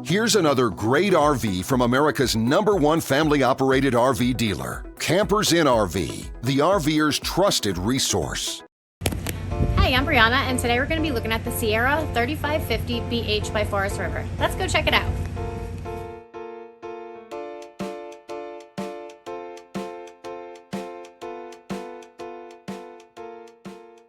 Here's another great RV from America's #1 family-operated RV dealer, Campers Inn RV, the RVer's trusted resource. Hi, I'm Brianna, and today we're going to be looking at the Sierra-3550BH by Forest River. Let's go check it out.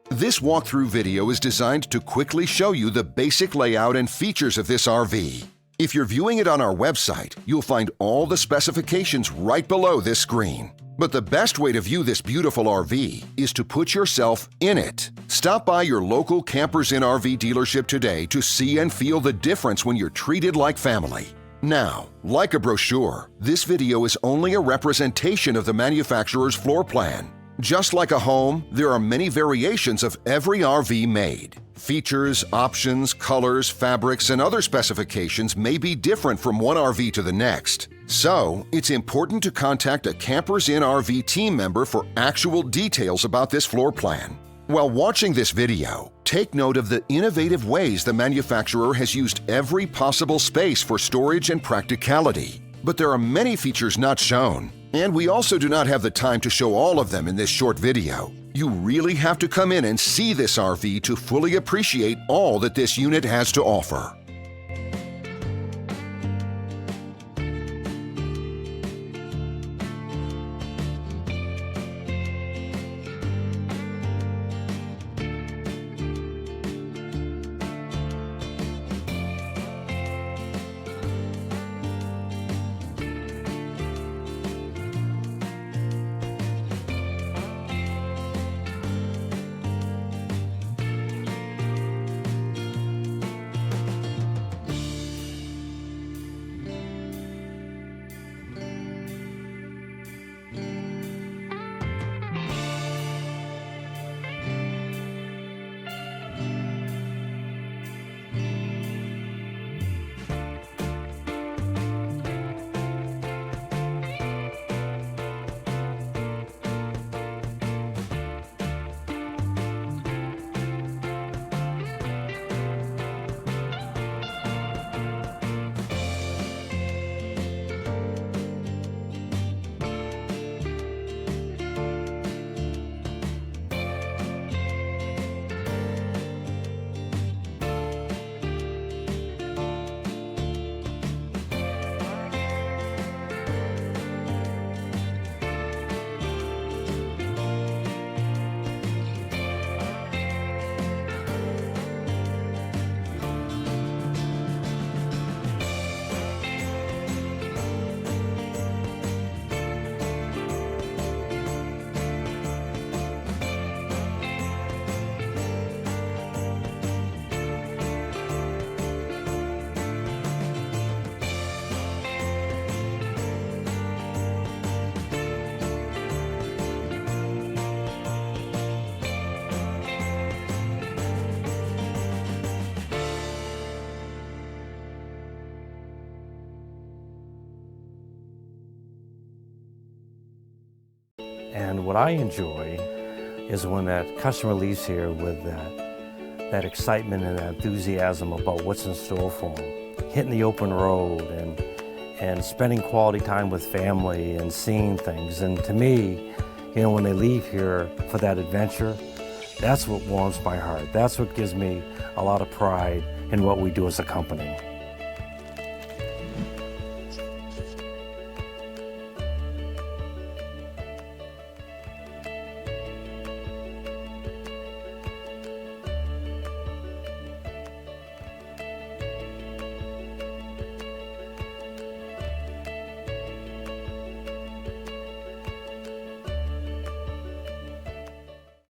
This walkthrough video is designed to quickly show you the basic layout and features of this RV. If you're viewing it on our website, you'll find all the specifications right below this screen. But the best way to view this beautiful RV is to put yourself in it. Stop by your local Campers Inn RV dealership today to see and feel the difference when you're treated like family. Now, like a brochure, this video is only a representation of the manufacturer's floor plan. Just like a home, there are many variations of every RV made. Features, options, colors, fabrics, and other specifications may be different from one RV to the next. So, it's important to contact a Campers Inn RV team member for actual details about this floor plan. While watching this video, take note of the innovative ways the manufacturer has used every possible space for storage and practicality. But there are many features not shown, and we also do not have the time to show all of them in this short video. You really have to come in and see this RV to fully appreciate all that this unit has to offer. And what I enjoy is when that customer leaves here with that excitement and that enthusiasm about what's in store for them. Hitting the open road and spending quality time with family and seeing things. And to me, you know, when they leave here for that adventure, that's what warms my heart. That's what gives me a lot of pride in what we do as a company.